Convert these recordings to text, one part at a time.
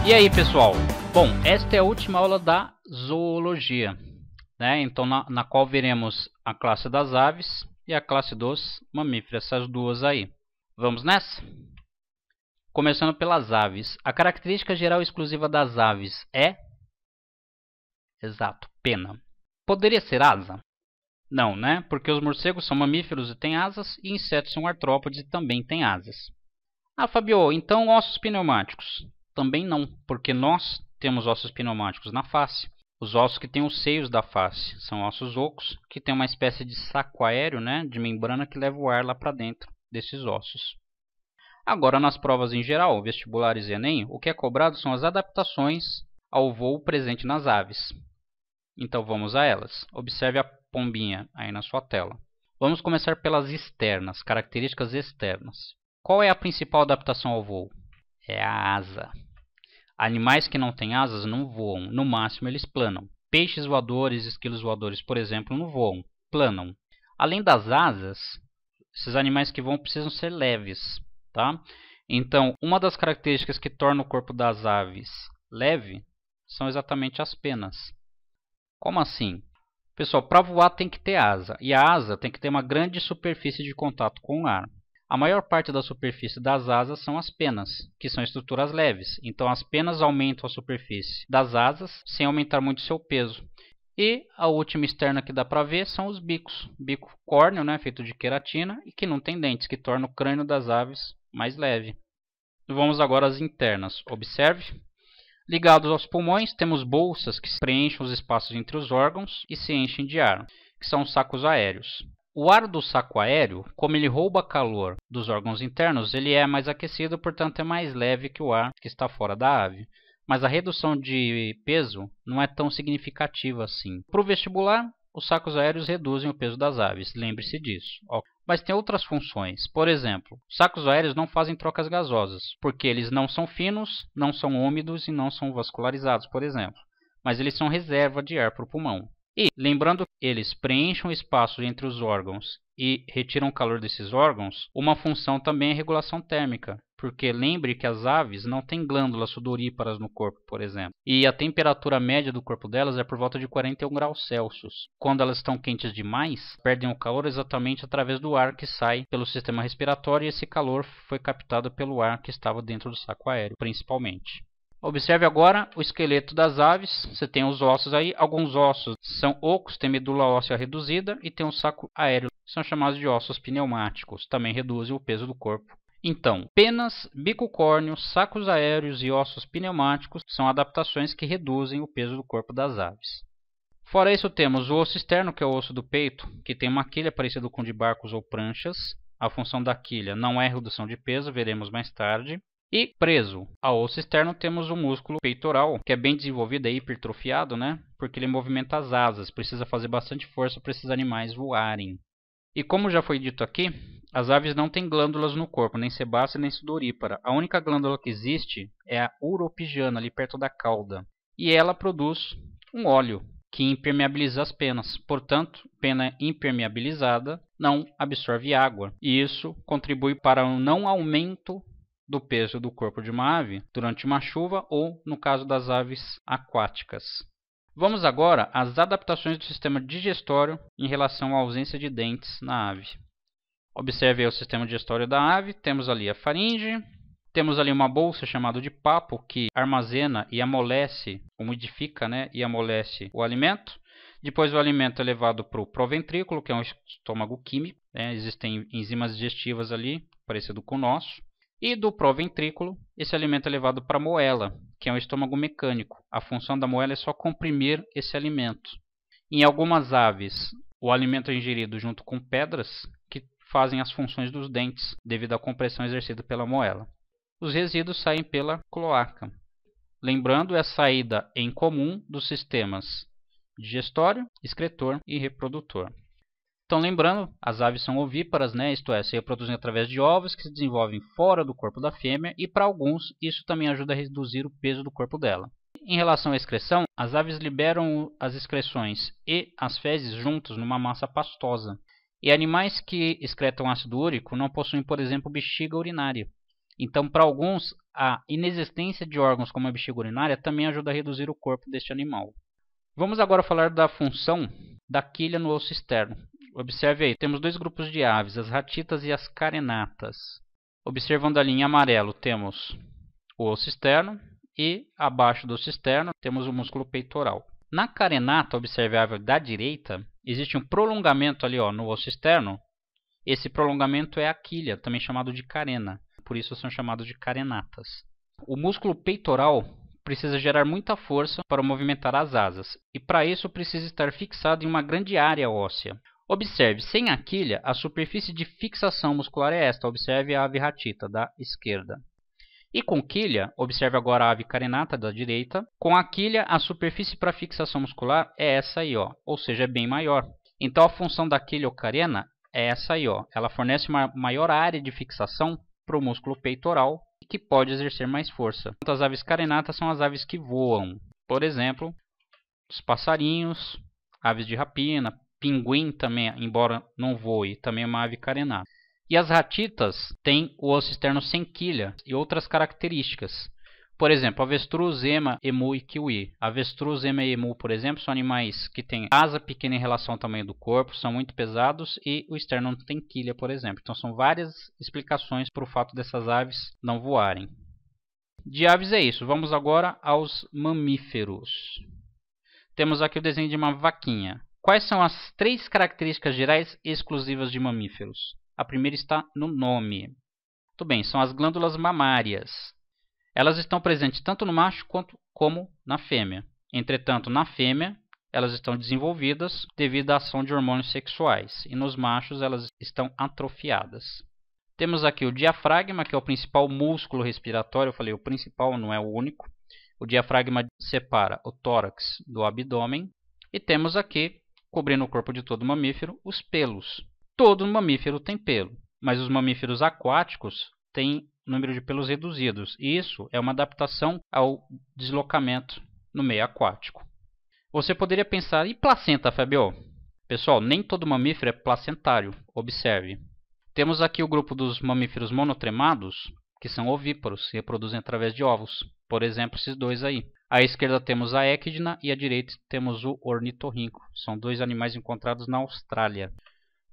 E aí, pessoal? Bom, esta é a última aula da zoologia, né? Então, na qual veremos a classe das aves e a classe dos mamíferos, essas duas aí. Vamos nessa? Começando pelas aves. A característica geral exclusiva das aves é? Exato, pena. Poderia ser asa? Não, né? Porque os morcegos são mamíferos e têm asas, e insetos são artrópodes e também têm asas. Ah, Fabio, então ossos pneumáticos? Também não, porque nós temos ossos pneumáticos na face. Os ossos que têm os seios da face são ossos ocos, que tem uma espécie de saco aéreo, né, de membrana que leva o ar lá para dentro desses ossos. Agora, nas provas em geral, vestibulares e Enem, o que é cobrado são as adaptações ao voo presente nas aves. Então vamos a elas. Observe a pombinha aí na sua tela. Vamos começar pelas externas, características externas. Qual é a principal adaptação ao voo? É a asa. Animais que não têm asas não voam, no máximo eles planam. Peixes voadores, esquilos voadores, por exemplo, não voam, planam. Além das asas, esses animais que voam precisam ser leves, tá? Então, uma das características que torna o corpo das aves leve são exatamente as penas. Como assim? Pessoal, para voar tem que ter asa, e a asa tem que ter uma grande superfície de contato com o ar. A maior parte da superfície das asas são as penas, que são estruturas leves. Então as penas aumentam a superfície das asas sem aumentar muito seu peso. E a última externa que dá para ver são os bicos. Bico córneo, né, feito de queratina e que não tem dentes, que torna o crânio das aves mais leve. Vamos agora às internas. Observe. Ligados aos pulmões, temos bolsas que preenchem os espaços entre os órgãos e se enchem de ar, que são os sacos aéreos. O ar do saco aéreo, como ele rouba calor dos órgãos internos, ele é mais aquecido, portanto é mais leve que o ar que está fora da ave. Mas a redução de peso não é tão significativa assim. Para o vestibular, os sacos aéreos reduzem o peso das aves, lembre-se disso. Mas tem outras funções. Por exemplo, os sacos aéreos não fazem trocas gasosas, porque eles não são finos, não são úmidos e não são vascularizados, por exemplo. Mas eles são reserva de ar para o pulmão. E, lembrando que eles preenchem o espaço entre os órgãos e retiram o calor desses órgãos, uma função também é regulação térmica. Porque lembre que as aves não têm glândulas sudoríparas no corpo, por exemplo. E a temperatura média do corpo delas é por volta de 41 graus Celsius. Quando elas estão quentes demais, perdem o calor exatamente através do ar que sai pelo sistema respiratório, e esse calor foi captado pelo ar que estava dentro do saco aéreo, principalmente. Observe agora o esqueleto das aves. Você tem os ossos aí. Alguns ossos são ocos, tem medula óssea reduzida, e tem um saco aéreo, são chamados de ossos pneumáticos. Também reduzem o peso do corpo. Então, penas, bico córneo, sacos aéreos e ossos pneumáticos são adaptações que reduzem o peso do corpo das aves. Fora isso, temos o osso externo, que é o osso do peito, que tem uma quilha parecida com de barcos ou pranchas. A função da quilha não é redução de peso, veremos mais tarde. E preso ao osso externo temos o músculo peitoral, que é bem desenvolvido e hipertrofiado, né? Porque ele movimenta as asas, precisa fazer bastante força para esses animais voarem. E como já foi dito aqui, as aves não têm glândulas no corpo, nem sebácea nem sudorípara. A única glândula que existe é a uropigiana, ali perto da cauda. E ela produz um óleo que impermeabiliza as penas. Portanto, pena impermeabilizada não absorve água. E isso contribui para um não aumento do peso do corpo de uma ave durante uma chuva ou no caso das aves aquáticas. Vamos agora às adaptações do sistema digestório em relação à ausência de dentes na ave. Observe aí o sistema digestório da ave. Temos ali a faringe, temos ali uma bolsa chamada de papo que armazena e amolece, umidifica, né, e amolece o alimento. Depois o alimento é levado para o proventrículo, que é um estômago químico, né? Existem enzimas digestivas ali, parecido com o nosso. E do proventrículo, esse alimento é levado para a moela, que é um estômago mecânico. A função da moela é só comprimir esse alimento. Em algumas aves, o alimento é ingerido junto com pedras, que fazem as funções dos dentes, devido à compressão exercida pela moela. Os resíduos saem pela cloaca. Lembrando, é a saída em comum dos sistemas digestório, excretor e reprodutor. Então, lembrando, as aves são ovíparas, né? Isto é, se reproduzem através de ovos que se desenvolvem fora do corpo da fêmea, e para alguns isso também ajuda a reduzir o peso do corpo dela. Em relação à excreção, as aves liberam as excreções e as fezes juntos numa massa pastosa. E animais que excretam ácido úrico não possuem, por exemplo, bexiga urinária. Então, para alguns, a inexistência de órgãos como a bexiga urinária também ajuda a reduzir o corpo deste animal. Vamos agora falar da função da quilha no osso externo. Observe aí, temos dois grupos de aves, as ratitas e as carenatas. Observando ali em amarelo, temos o osso externo e abaixo do osso externo temos o músculo peitoral. Na carenata, observe a ave da direita, existe um prolongamento ali no osso externo. Esse prolongamento é a quilha, também chamado de carena, por isso são chamados de carenatas. O músculo peitoral precisa gerar muita força para movimentar as asas, e para isso precisa estar fixado em uma grande área óssea. Observe, sem a quilha, a superfície de fixação muscular é esta. Observe a ave ratita da esquerda. E com quilha, observe agora a ave carenata da direita. Com a quilha, a superfície para fixação muscular é essa aí, ou seja, é bem maior. Então a função da quilha ou carena é essa aí, ela fornece uma maior área de fixação para o músculo peitoral, que pode exercer mais força. As aves carenatas são as aves que voam. Por exemplo, os passarinhos, aves de rapina, pinguim também, embora não voe, também é uma ave carenata. E as ratitas têm o osso externo sem quilha e outras características. Por exemplo, avestruz, ema, emu e kiwi. Avestruz, ema e emu, por exemplo, são animais que têm asa pequena em relação ao tamanho do corpo, são muito pesados e o externo não tem quilha, por exemplo. Então são várias explicações para o fato dessas aves não voarem. De aves é isso. Vamos agora aos mamíferos. Temos aqui o desenho de uma vaquinha. Quais são as três características gerais exclusivas de mamíferos? A primeira está no nome. Muito bem, são as glândulas mamárias. Elas estão presentes tanto no macho como na fêmea. Entretanto, na fêmea, elas estão desenvolvidas devido à ação de hormônios sexuais. E nos machos, elas estão atrofiadas. Temos aqui o diafragma, que é o principal músculo respiratório. Eu falei o principal, não é o único. O diafragma separa o tórax do abdômen. E temos aqui, cobrindo o corpo de todo mamífero, os pelos. Todo mamífero tem pelo, mas os mamíferos aquáticos têm número de pelos reduzidos. E isso é uma adaptação ao deslocamento no meio aquático. Você poderia pensar, e placenta, Fabio? Pessoal, nem todo mamífero é placentário. Observe. Temos aqui o grupo dos mamíferos monotremados, que são ovíparos, que reproduzem através de ovos. Por exemplo, esses dois aí. À esquerda temos a equidna e à direita temos o ornitorrinco. São dois animais encontrados na Austrália.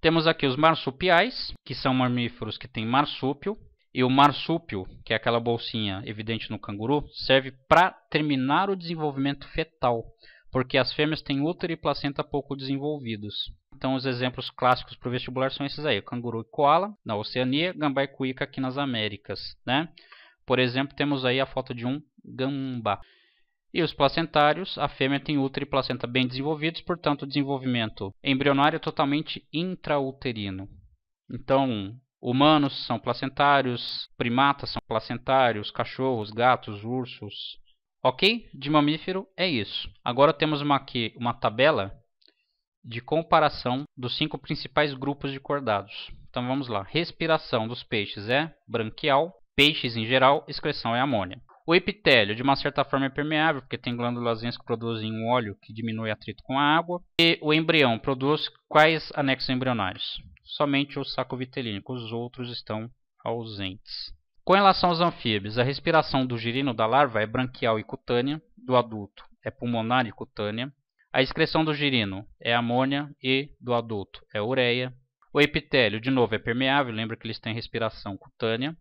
Temos aqui os marsupiais, que são mamíferos que têm marsúpio. E o marsúpio, que é aquela bolsinha evidente no canguru, serve para terminar o desenvolvimento fetal, porque as fêmeas têm útero e placenta pouco desenvolvidos. Então os exemplos clássicos para o vestibular são esses aí: o canguru e koala na Oceania, gambá e cuíca aqui nas Américas, né? Por exemplo, temos aí a foto de um gambá. E os placentários, a fêmea tem útero e placenta bem desenvolvidos, portanto o desenvolvimento embrionário é totalmente intrauterino. Então, humanos são placentários, primatas são placentários, cachorros, gatos, ursos. Ok? De mamífero é isso. Agora temos aqui uma tabela de comparação dos 5 principais grupos de cordados. Então vamos lá. Respiração dos peixes é branquial. Peixes em geral, excreção é amônia. O epitélio, de uma certa forma, é permeável, porque tem glândulas que produzem um óleo que diminui atrito com a água. E o embrião produz quais anexos embrionários? Somente o saco vitelínico, os outros estão ausentes. Com relação aos anfíbios, a respiração do girino da larva é branquial e cutânea, do adulto é pulmonar e cutânea. A excreção do girino é amônia e do adulto é ureia. O epitélio, de novo, é permeável, lembra que eles têm respiração cutânea.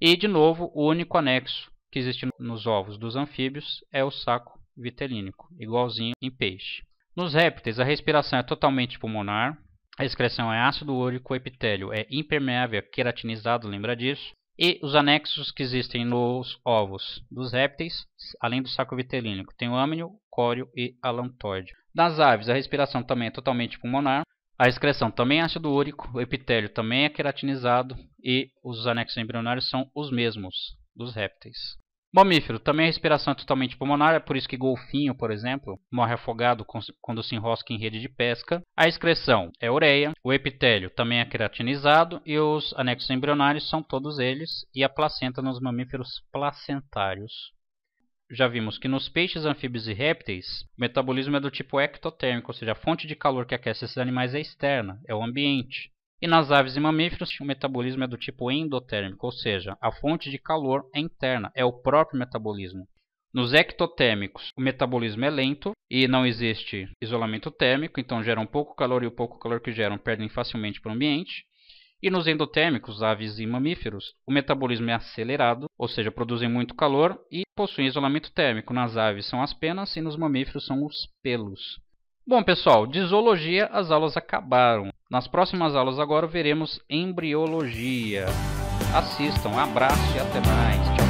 E, de novo, o único anexo que existe nos ovos dos anfíbios é o saco vitelínico, igualzinho em peixe. Nos répteis, a respiração é totalmente pulmonar, a excreção é ácido úrico, o epitélio é impermeável, é queratinizado, lembra disso? E os anexos que existem nos ovos dos répteis, além do saco vitelínico, tem o âmnio, córeo e alantoide. Das aves, a respiração também é totalmente pulmonar, a excreção também é ácido úrico, o epitélio também é queratinizado e os anexos embrionários são os mesmos dos répteis. Mamífero, também a respiração é totalmente pulmonar, é por isso que golfinho, por exemplo, morre afogado quando se enrosca em rede de pesca. A excreção é ureia, o epitélio também é queratinizado e os anexos embrionários são todos eles, e a placenta nos mamíferos placentários. Já vimos que nos peixes, anfíbios e répteis, o metabolismo é do tipo ectotérmico, ou seja, a fonte de calor que aquece esses animais é externa, é o ambiente. E nas aves e mamíferos, o metabolismo é do tipo endotérmico, ou seja, a fonte de calor é interna, é o próprio metabolismo. Nos ectotérmicos, o metabolismo é lento e não existe isolamento térmico, então geram pouco calor e o pouco calor que geram perdem facilmente para o ambiente. E nos endotérmicos, aves e mamíferos, o metabolismo é acelerado, ou seja, produzem muito calor e possuem isolamento térmico. Nas aves são as penas e nos mamíferos são os pelos. Bom, pessoal, de zoologia as aulas acabaram. Nas próximas aulas agora veremos embriologia. Assistam, abraço e até mais. Tchau.